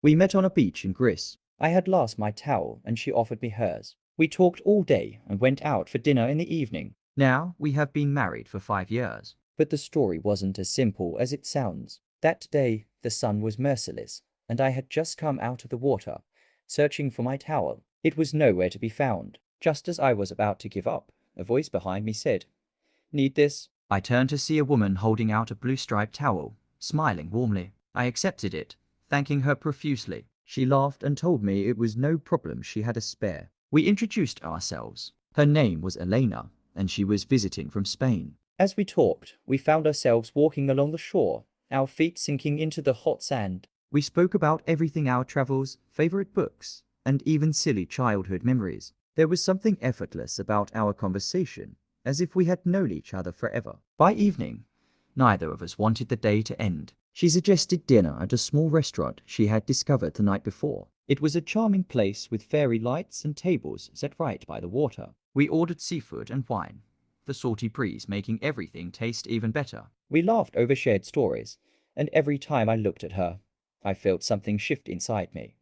We met on a beach in Greece. I had lost my towel and she offered me hers. We talked all day and went out for dinner in the evening. Now we have been married for 5 years. But the story wasn't as simple as it sounds. That day, the sun was merciless, and I had just come out of the water, searching for my towel. It was nowhere to be found. Just as I was about to give up, a voice behind me said, "Need this?" I turned to see a woman holding out a blue-striped towel, smiling warmly. I accepted it, thanking her profusely. She laughed and told me it was no problem, she had a spare. We introduced ourselves. Her name was Elena, and she was visiting from Spain. As we talked, we found ourselves walking along the shore, our feet sinking into the hot sand. We spoke about everything, our travels, favorite books, and even silly childhood memories. There was something effortless about our conversation, as if we had known each other forever. By evening, neither of us wanted the day to end. She suggested dinner at a small restaurant she had discovered the night before. It was a charming place with fairy lights and tables set right by the water. We ordered seafood and wine, the salty breeze making everything taste even better. We laughed over shared stories, and every time I looked at her, I felt something shift inside me.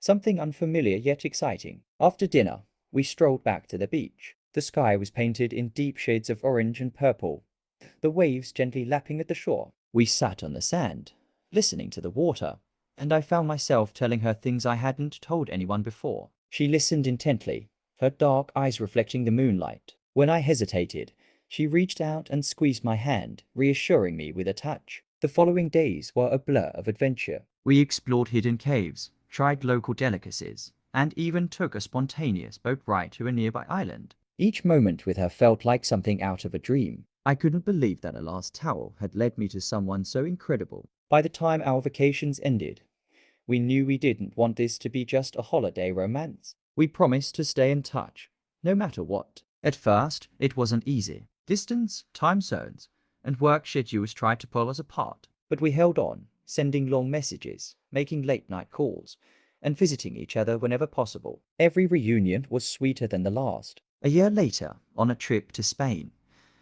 Something unfamiliar yet exciting. After dinner, we strolled back to the beach. The sky was painted in deep shades of orange and purple, the waves gently lapping at the shore. We sat on the sand, listening to the water, and I found myself telling her things I hadn't told anyone before. She listened intently, her dark eyes reflecting the moonlight. When I hesitated, she reached out and squeezed my hand, reassuring me with a touch. The following days were a blur of adventure. We explored hidden caves, tried local delicacies, and even took a spontaneous boat ride to a nearby island. Each moment with her felt like something out of a dream. I couldn't believe that a lost towel had led me to someone so incredible. By the time our vacations ended, we knew we didn't want this to be just a holiday romance. We promised to stay in touch, no matter what. At first, it wasn't easy. Distance, time zones, and work schedules tried to pull us apart. But we held on, sending long messages, making late-night calls, and visiting each other whenever possible. Every reunion was sweeter than the last. A year later, on a trip to Spain,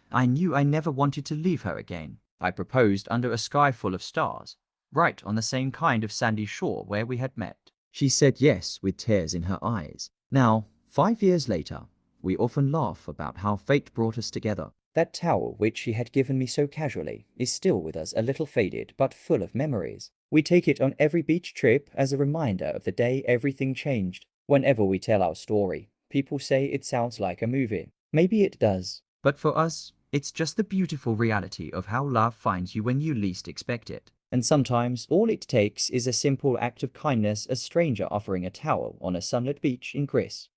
I knew I never wanted to leave her again. I proposed under a sky full of stars, right on the same kind of sandy shore where we had met. She said yes with tears in her eyes. Now, 5 years later, we often laugh about how fate brought us together. That towel, which she had given me so casually, is still with us, a little faded but full of memories. We take it on every beach trip as a reminder of the day everything changed. Whenever we tell our story, people say it sounds like a movie. Maybe it does. But for us, it's just the beautiful reality of how love finds you when you least expect it. And sometimes all it takes is a simple act of kindness, a stranger offering a towel on a sunlit beach in Greece.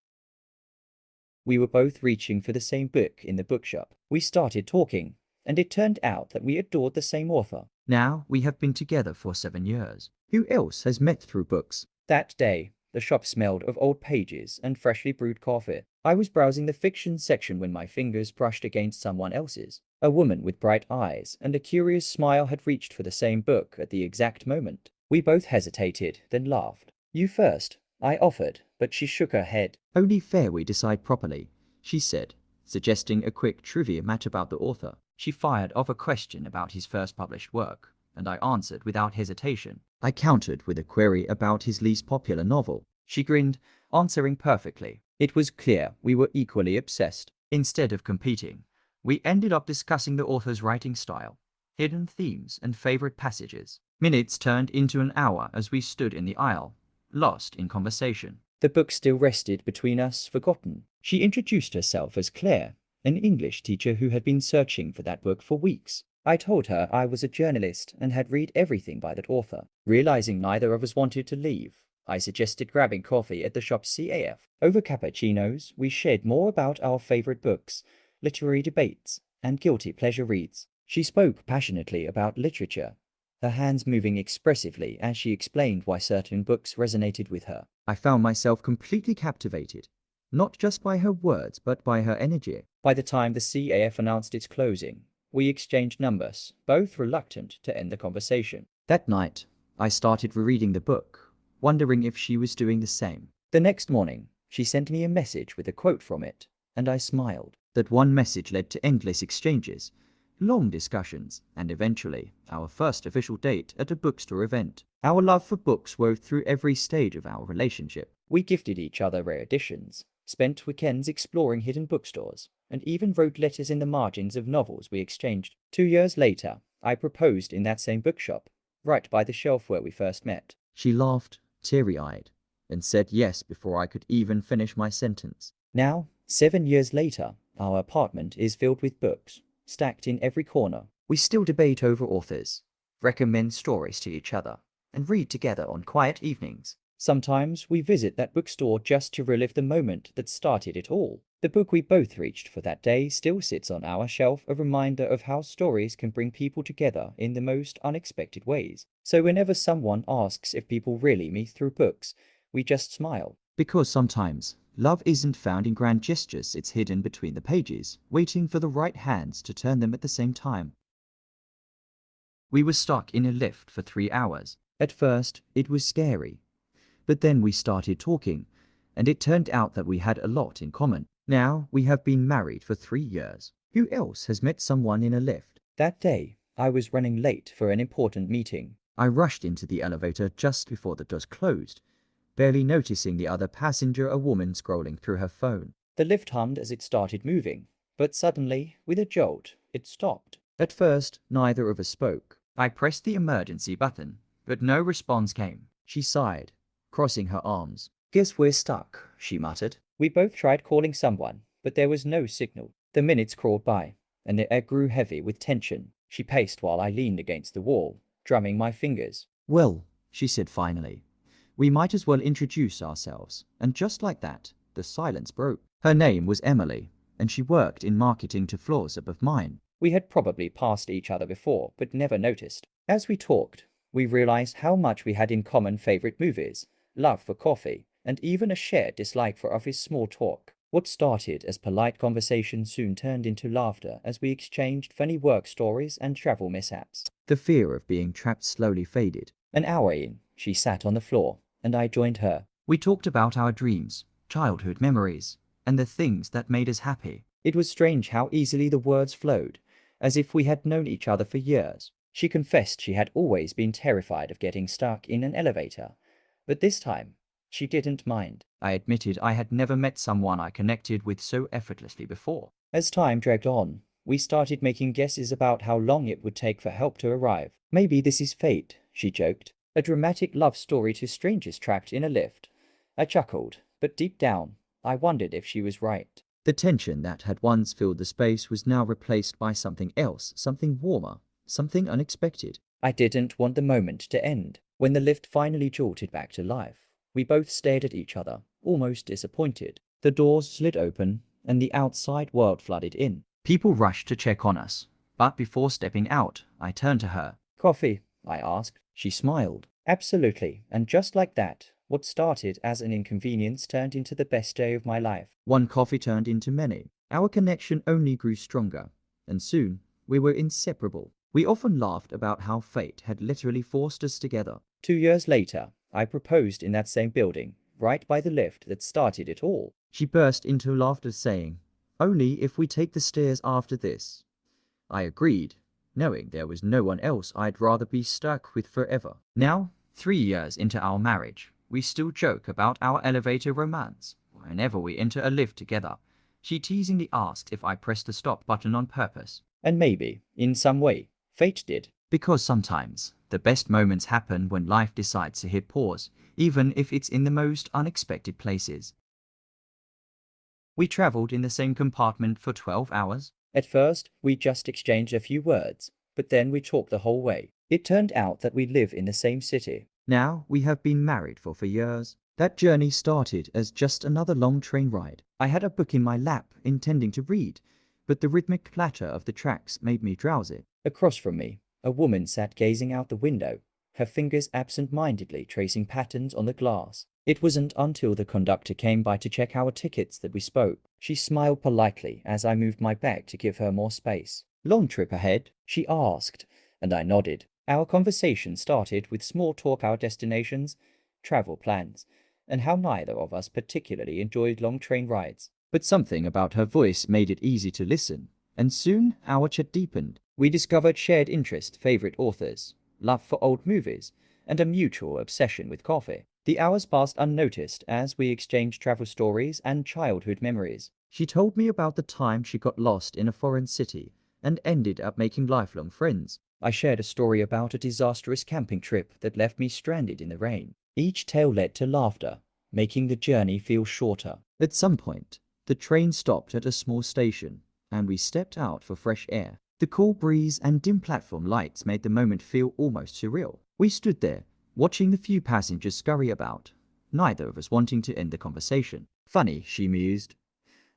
We were both reaching for the same book in the bookshop. We started talking, and it turned out that we adored the same author. Now we have been together for 7 years. Who else has met through books? That day, the shop smelled of old pages and freshly brewed coffee. I was browsing the fiction section when my fingers brushed against someone else's. A woman with bright eyes and a curious smile had reached for the same book at the exact moment. We both hesitated, then laughed. "You first," I offered, but she shook her head. "Only fair we decide properly," she said, suggesting a quick trivia match about the author. She fired off a question about his first published work, and I answered without hesitation. I countered with a query about his least popular novel. She grinned, answering perfectly. It was clear we were equally obsessed. Instead of competing, we ended up discussing the author's writing style, hidden themes, and favorite passages. Minutes turned into an hour as we stood in the aisle, lost in conversation. The book still rested between us, forgotten. She introduced herself as Claire, an English teacher who had been searching for that book for weeks. I told her I was a journalist and had read everything by that author. Realizing neither of us wanted to leave, I suggested grabbing coffee at the shop's CAF. Over cappuccinos, we shared more about our favorite books, literary debates, and guilty pleasure reads. She spoke passionately about literature, her hands moving expressively as she explained why certain books resonated with her. I found myself completely captivated, not just by her words but by her energy. By the time the CAF announced its closing, we exchanged numbers, both reluctant to end the conversation. That night, I started rereading the book, wondering if she was doing the same. The next morning, she sent me a message with a quote from it, and I smiled. That one message led to endless exchanges, long discussions, and eventually, our first official date at a bookstore event. Our love for books wove through every stage of our relationship. We gifted each other rare editions, spent weekends exploring hidden bookstores, and even wrote letters in the margins of novels we exchanged. 2 years later, I proposed in that same bookshop, right by the shelf where we first met. She laughed, teary-eyed, and said yes before I could even finish my sentence. Now, 7 years later, our apartment is filled with books, stacked in every corner. We still debate over authors, recommend stories to each other, and read together on quiet evenings. Sometimes we visit that bookstore just to relive the moment that started it all. The book we both reached for that day still sits on our shelf, a reminder of how stories can bring people together in the most unexpected ways. So whenever someone asks if people really meet through books, we just smile. Because sometimes, love isn't found in grand gestures, it's hidden between the pages, waiting for the right hands to turn them at the same time. We were stuck in a lift for 3 hours. At first, it was scary. But then we started talking, and it turned out that we had a lot in common. Now, we have been married for 3 years. Who else has met someone in a lift? That day, I was running late for an important meeting. I rushed into the elevator just before the doors closed, barely noticing the other passenger, a woman scrolling through her phone. The lift hummed as it started moving, but suddenly, with a jolt, it stopped. At first, neither of us spoke. I pressed the emergency button, but no response came. She sighed, crossing her arms. "Guess we're stuck," she muttered. We both tried calling someone, but there was no signal. The minutes crawled by, and the air grew heavy with tension. She paced while I leaned against the wall, drumming my fingers. "Well," she said finally, "we might as well introduce ourselves." And just like that, the silence broke. Her name was Emily, and she worked in marketing 2 floors above mine. We had probably passed each other before, but never noticed. As we talked, we realized how much we had in common: favorite movies, love for coffee, and even a shared dislike for office small talk. What started as polite conversation soon turned into laughter as we exchanged funny work stories and travel mishaps. The fear of being trapped slowly faded. An hour in, she sat on the floor, and I joined her. We talked about our dreams, childhood memories, and the things that made us happy. It was strange how easily the words flowed, as if we had known each other for years. She confessed she had always been terrified of getting stuck in an elevator, but this time, she didn't mind. I admitted I had never met someone I connected with so effortlessly before. As time dragged on, we started making guesses about how long it would take for help to arrive. "Maybe this is fate," she joked. "A dramatic love story to strangers trapped in a lift." I chuckled, but deep down, I wondered if she was right. The tension that had once filled the space was now replaced by something else, something warmer, something unexpected. I didn't want the moment to end. When the lift finally jolted back to life, we both stared at each other, almost disappointed. The doors slid open, and the outside world flooded in. People rushed to check on us, but before stepping out, I turned to her. "Coffee?" I asked. She smiled. "Absolutely." And just like that, what started as an inconvenience turned into the best day of my life. One coffee turned into many. Our connection only grew stronger, and soon we were inseparable. We often laughed about how fate had literally forced us together. 2 years later, I proposed in that same building, right by the lift that started it all. She burst into laughter, saying, "Only if we take the stairs after this." I agreed, knowing there was no one else I'd rather be stuck with forever. Now, 3 years into our marriage, we still joke about our elevator romance. Whenever we enter a lift together, she teasingly asks if I pressed the stop button on purpose. And maybe, in some way, fate did. Because sometimes, the best moments happen when life decides to hit pause, even if it's in the most unexpected places. We traveled in the same compartment for 12 hours. At first, we just exchanged a few words, but then we talked the whole way. It turned out that we live in the same city. Now, we have been married for 4 years. That journey started as just another long train ride. I had a book in my lap, intending to read, but the rhythmic clatter of the tracks made me drowsy. Across from me, a woman sat gazing out the window, her fingers absent-mindedly tracing patterns on the glass. It wasn't until the conductor came by to check our tickets that we spoke. She smiled politely as I moved my bag to give her more space. "Long trip ahead?" she asked, and I nodded. Our conversation started with small talk, our destinations, travel plans, and how neither of us particularly enjoyed long train rides. But something about her voice made it easy to listen, and soon our chat deepened. We discovered shared interest, favorite authors, love for old movies, and a mutual obsession with coffee. The hours passed unnoticed as we exchanged travel stories and childhood memories. She told me about the time she got lost in a foreign city and ended up making lifelong friends. I shared a story about a disastrous camping trip that left me stranded in the rain. Each tale led to laughter, making the journey feel shorter. At some point, the train stopped at a small station, and we stepped out for fresh air. The cool breeze and dim platform lights made the moment feel almost surreal. We stood there, watching the few passengers scurry about, neither of us wanting to end the conversation. Funny, she mused.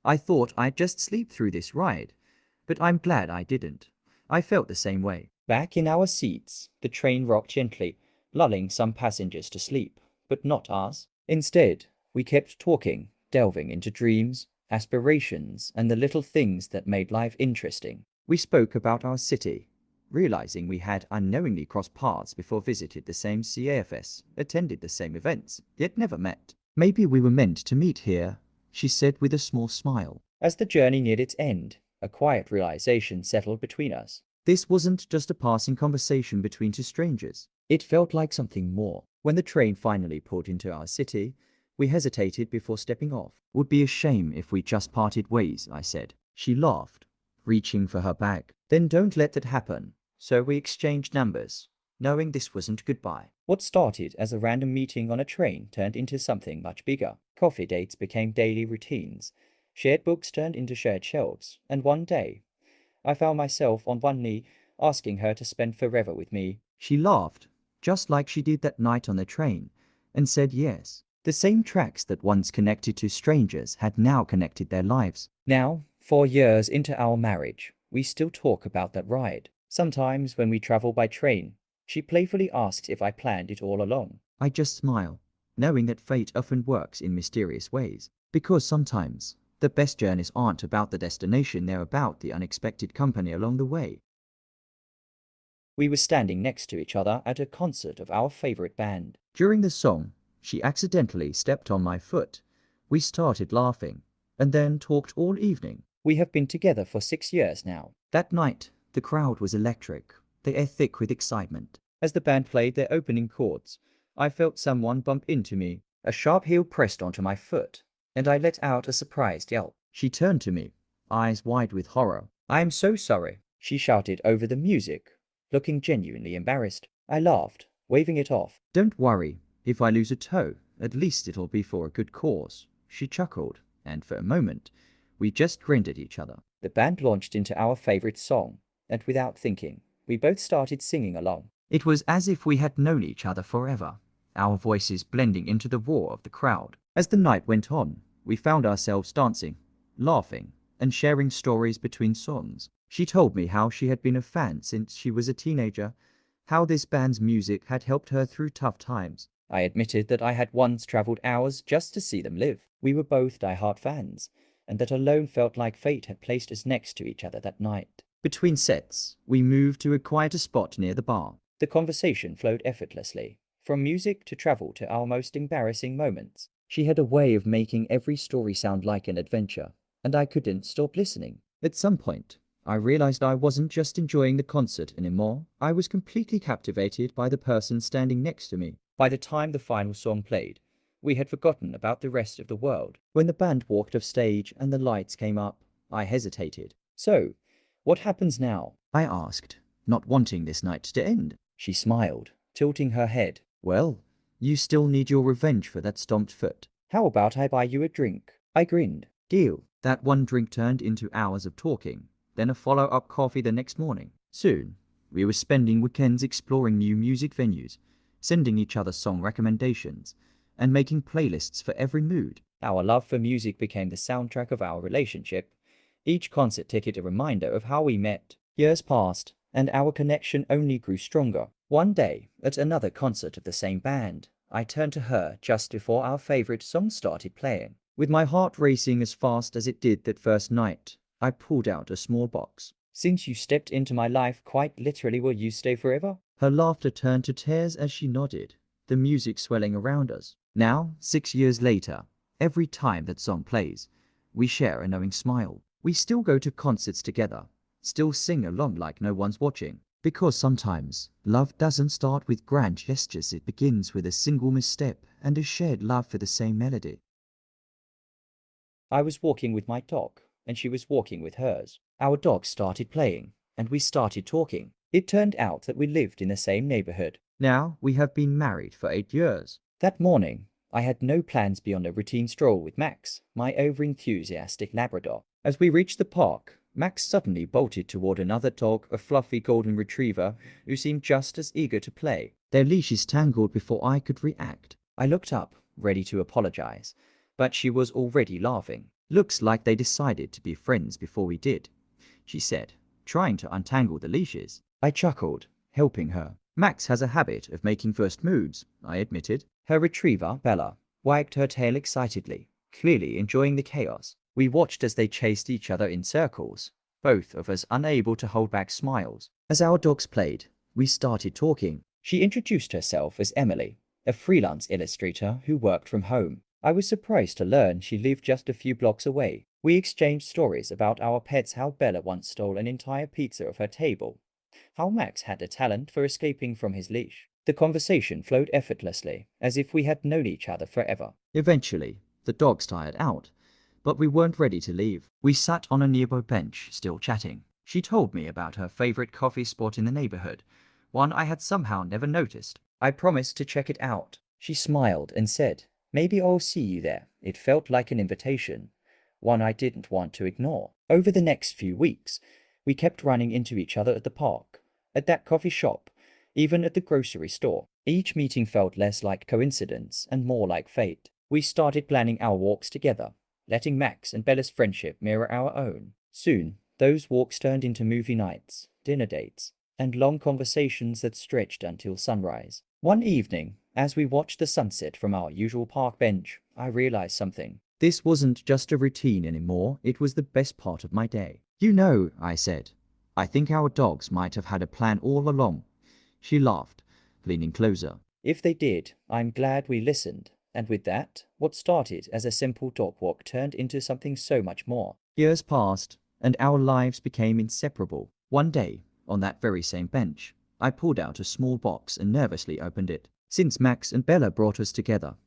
I thought I'd just sleep through this ride, but I'm glad I didn't. I felt the same way. Back in our seats, the train rocked gently, lulling some passengers to sleep, but not us. Instead, we kept talking, delving into dreams, aspirations, and the little things that made life interesting. We spoke about our city, realizing we had unknowingly crossed paths before visited the same CAFS, attended the same events, yet never met. Maybe we were meant to meet here, she said with a small smile. As the journey neared its end, a quiet realization settled between us. This wasn't just a passing conversation between two strangers. It felt like something more. When the train finally pulled into our city, we hesitated before stepping off. Would be a shame if we just parted ways, I said. She laughed, reaching for her bag. Then don't let that happen. So we exchanged numbers, knowing this wasn't goodbye. What started as a random meeting on a train turned into something much bigger. Coffee dates became daily routines. Shared books turned into shared shelves. And one day, I found myself on one knee, asking her to spend forever with me. She laughed, just like she did that night on the train, and said yes. The same tracks that once connected two strangers had now connected their lives. Now, 4 years into our marriage, we still talk about that ride. Sometimes when we travel by train, she playfully asks if I planned it all along. I just smile, knowing that fate often works in mysterious ways. Because sometimes, the best journeys aren't about the destination, they're about the unexpected company along the way. We were standing next to each other at a concert of our favorite band. During the song, she accidentally stepped on my foot. We started laughing, and then talked all evening. We have been together for 6 years now. That night, the crowd was electric, the air thick with excitement. As the band played their opening chords, I felt someone bump into me. A sharp heel pressed onto my foot, and I let out a surprised yelp. She turned to me, eyes wide with horror. "I am so sorry," she shouted over the music, looking genuinely embarrassed. I laughed, waving it off. "Don't worry, if I lose a toe, at least it'll be for a good cause," she chuckled, and for a moment, we just grinned at each other. The band launched into our favorite song, and without thinking, we both started singing along. It was as if we had known each other forever, our voices blending into the roar of the crowd. As the night went on, we found ourselves dancing, laughing, and sharing stories between songs. She told me how she had been a fan since she was a teenager, how this band's music had helped her through tough times. I admitted that I had once traveled hours just to see them live. We were both die-hard fans, and that alone felt like fate had placed us next to each other that night. Between sets, we moved to a quieter spot near the bar. The conversation flowed effortlessly, from music to travel to our most embarrassing moments. She had a way of making every story sound like an adventure, and I couldn't stop listening. At some point, I realized I wasn't just enjoying the concert anymore. I was completely captivated by the person standing next to me. By the time the final song played, we had forgotten about the rest of the world. When the band walked off stage and the lights came up, I hesitated. "So, what happens now?" I asked, not wanting this night to end. She smiled, tilting her head. "Well, you still need your revenge for that stomped foot. How about I buy you a drink?" I grinned. "Deal." That one drink turned into hours of talking, then a follow-up coffee the next morning. Soon, we were spending weekends exploring new music venues, sending each other song recommendations, and making playlists for every mood. Our love for music became the soundtrack of our relationship, each concert ticket a reminder of how we met. Years passed, and our connection only grew stronger. One day, at another concert of the same band, I turned to her just before our favorite song started playing. With my heart racing as fast as it did that first night, I pulled out a small box. "Since you stepped into my life, quite literally, will you stay forever?" Her laughter turned to tears as she nodded, the music swelling around us. Now, 6 years later, every time that song plays, we share a knowing smile. We still go to concerts together, still sing along like no one's watching. Because sometimes love doesn't start with grand gestures, it begins with a single misstep and a shared love for the same melody. I was walking with my dog, and she was walking with hers. Our dogs started playing, and we started talking. It turned out that we lived in the same neighborhood. Now we have been married for 8 years. That morning, I had no plans beyond a routine stroll with Max, my over-enthusiastic Labrador. As we reached the park, Max suddenly bolted toward another dog, a fluffy golden retriever, who seemed just as eager to play. Their leashes tangled before I could react. I looked up, ready to apologize, but she was already laughing. "Looks like they decided to be friends before we did," she said, trying to untangle the leashes. I chuckled, helping her. "Max has a habit of making first moves," I admitted. Her retriever, Bella, wagged her tail excitedly, clearly enjoying the chaos. We watched as they chased each other in circles, both of us unable to hold back smiles. As our dogs played, we started talking. She introduced herself as Emily, a freelance illustrator who worked from home. I was surprised to learn she lived just a few blocks away. We exchanged stories about our pets, how Bella once stole an entire pizza off her table, how Max had a talent for escaping from his leash. The conversation flowed effortlessly, as if we had known each other forever. Eventually, the dogs tired out, but we weren't ready to leave. We sat on a nearby bench, still chatting. She told me about her favorite coffee spot in the neighborhood, one I had somehow never noticed. I promised to check it out. She smiled and said, "Maybe I'll see you there." It felt like an invitation, one I didn't want to ignore. Over the next few weeks, we kept running into each other at the park, at that coffee shop, even at the grocery store. Each meeting felt less like coincidence and more like fate. We started planning our walks together, letting Max and Bella's friendship mirror our own. Soon, those walks turned into movie nights, dinner dates, and long conversations that stretched until sunrise. One evening, as we watched the sunset from our usual park bench, I realized something. This wasn't just a routine anymore, it was the best part of my day. "You know," I said, "I think our dogs might have had a plan all along." She laughed, leaning closer. "If they did, I'm glad we listened." And with that, what started as a simple dog walk turned into something so much more. Years passed, and our lives became inseparable. One day, on that very same bench, I pulled out a small box and nervously opened it. "Since Max and Bella brought us together,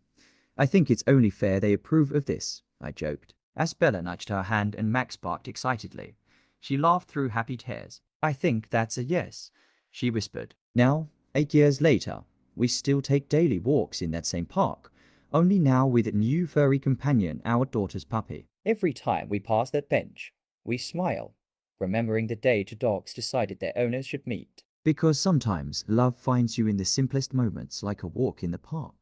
I think it's only fair they approve of this," I joked. As Bella nudged her hand and Max barked excitedly, she laughed through happy tears. "I think that's a yes," she whispered. Now, 8 years later, we still take daily walks in that same park, only now with a new furry companion, our daughter's puppy. Every time we pass that bench, we smile, remembering the day two dogs decided their owners should meet. Because sometimes love finds you in the simplest moments, like a walk in the park.